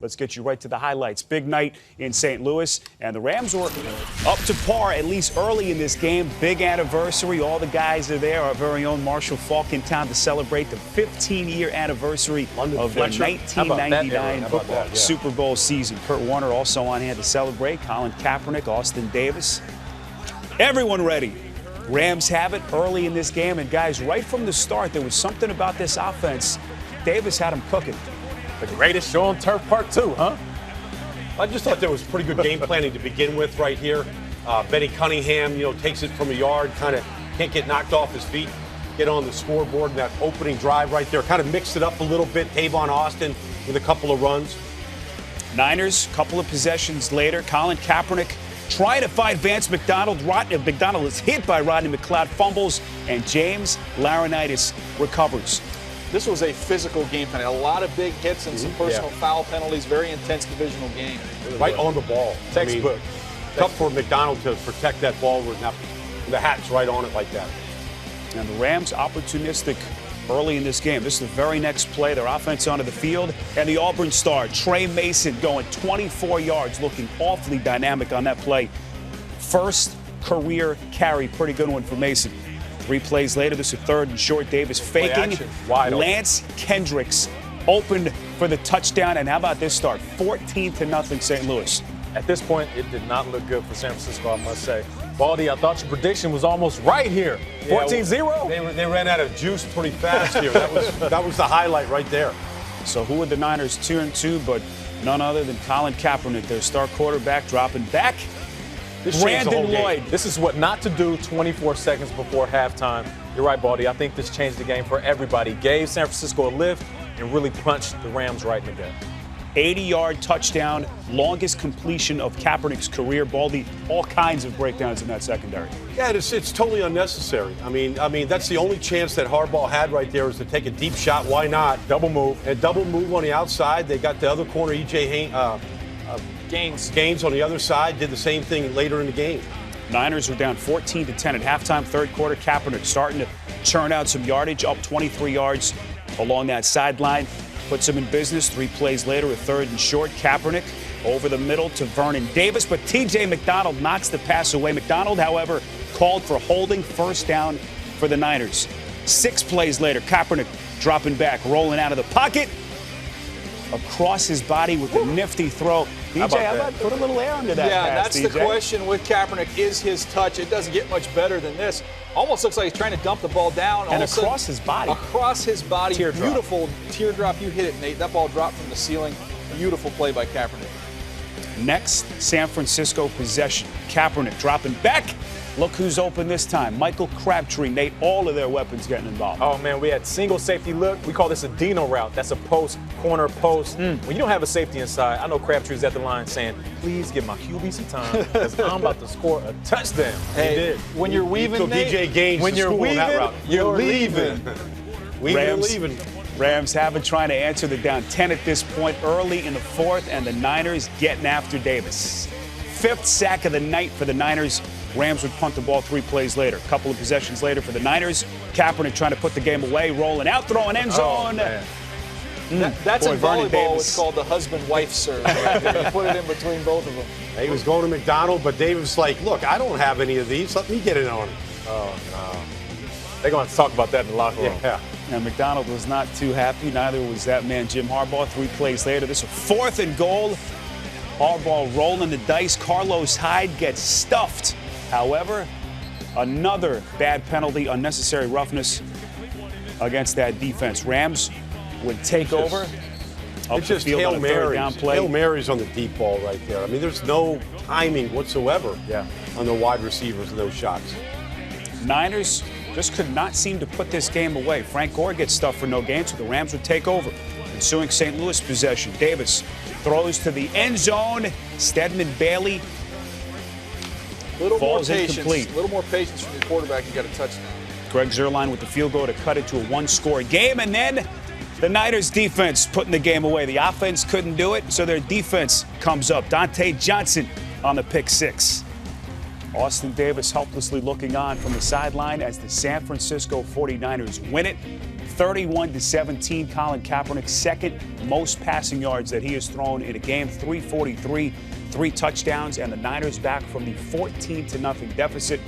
Let's get you right to the highlights. Big night in St. Louis, and the Rams were up to par, at least early in this game. Big anniversary. All the guys are there. Our very own Marshall Faulk in town to celebrate the 15-year anniversary of their 1999 Super Bowl season. Kurt Warner also on hand to celebrate. Colin Kaepernick, Austin Davis. Everyone ready. Rams have it early in this game, and guys, right from the start, there was something about this offense. Davis had them cooking. The greatest show on Turf Park, too, huh? I just thought there was pretty good game planning to begin with right here. Benny Cunningham, takes it from a yard, kind of can't get knocked off his feet, get on the scoreboard in that opening drive right there. Kind of mixed it up a little bit. Tavon Austin with a couple of runs. Niners, couple of possessions later, Colin Kaepernick trying to find Vance McDonald. McDonald is hit by Rodney McLeod, fumbles, and James Laurinaitis recovers. This was a physical game plan. A lot of big hits and some personal foul penalties. Very intense divisional game. Right on the ball. Textbook. Tough for McDonald to protect that ball with the hat's right on it like that. And the Rams opportunistic early in this game. This is the very next play. Their offense onto the field. And the Auburn star, Trey Mason, going 24 yards, looking awfully dynamic on that play. First career carry. Pretty good one for Mason. 3 plays later, this is 3rd and short. Davis faking. Lance Kendricks opened for the touchdown. And how about this start? 14-0 St. Louis. At this point, it did not look good for San Francisco, I must say. Baldy, I thought your prediction was almost right here. 14-0. They ran out of juice pretty fast here. That was the highlight right there. So who are the Niners 2-2, but none other than Colin Kaepernick, their star quarterback, dropping back. Brandon Lloyd. This is what not to do 24 seconds before halftime. You're right, Baldy. I think this changed the game for everybody. Gave San Francisco a lift and really punched the Rams right in the gut. 80-yard touchdown, longest completion of Kaepernick's career. Baldy, all kinds of breakdowns in that secondary. Yeah, it's totally unnecessary. I mean, that's the only chance that Harbaugh had right there is to take a deep shot. Why not? Double move. And double move on the outside. They got the other corner, E.J. Gaines on the other side, did the same thing later in the game. Niners were down 14-10 at halftime, 3rd quarter. Kaepernick starting to churn out some yardage, up 23 yards along that sideline. Puts him in business. 3 plays later, a 3rd and short. Kaepernick over the middle to Vernon Davis, but T.J. McDonald knocks the pass away. McDonald, however, called for holding, 1st down for the Niners. 6 plays later, Kaepernick dropping back, rolling out of the pocket. Across his body with a nifty throw. DJ, how about put a little air under that pass, that's DJ? the question with Kaepernick. Is his touch? It doesn't get much better than this. Almost looks like he's trying to dump the ball down. And across his body. Across his body. Teardrop. Beautiful teardrop. You hit it, Nate. That ball dropped from the ceiling. Beautiful play by Kaepernick. Next San Francisco possession. Kaepernick dropping back. Look who's open this time. Michael Crabtree, Nate, all of their weapons getting involved. Oh, man, we had single safety look. We call this a Dino route. That's a post, corner post. When you don't have a safety inside, I know Crabtree's at the line saying, please give my QB some time because I'm about to score a touchdown. Hey, he did. When you're weaving, Nate, DJ Gaines when you're weaving, that route. you're leaving. leaving. Rams haven't trying to answer the down 10 at this point early in the 4th, and the Niners getting after Davis. 5th sack of the night for the Niners. Rams would punt the ball 3 plays later. A couple of possessions later for the Niners. Kaepernick trying to put the game away, rolling out, throwing end zone. That's in volleyball. It's called the husband-wife serve. Right there. You put it in between both of them. He was going to McDonald, but Davis was like, look, I don't have any of these. Let me get in on it. Oh, no. They're going to talk about that in the locker room. Yeah. Now, McDonald was not too happy. Neither was that man, Jim Harbaugh. 3 plays later, this is 4th and goal. Harbaugh rolling the dice. Carlos Hyde gets stuffed. However, another bad penalty, unnecessary roughness against that defense. Rams would take over. It's just Hail Marys. Hail Marys on the deep ball right there. I mean, there's no timing whatsoever on the wide receivers in those shots. Niners just could not seem to put this game away. Frank Gore gets stuffed for no gain, so the Rams would take over. Ensuing St. Louis possession. Davis throws to the end zone. Stedman Bailey A little more patience from your quarterback. You got a touchdown. Greg Zuerlein with the field goal to cut it to a 1-score game. And then the Niners defense putting the game away. The offense couldn't do it, so their defense comes up. Dante Johnson on the pick 6. Austin Davis helplessly looking on from the sideline as the San Francisco 49ers win it 31-17. Colin Kaepernick, second most passing yards that he has thrown in a game, 343, 3 touchdowns, and the Niners back from the 14-0 deficit.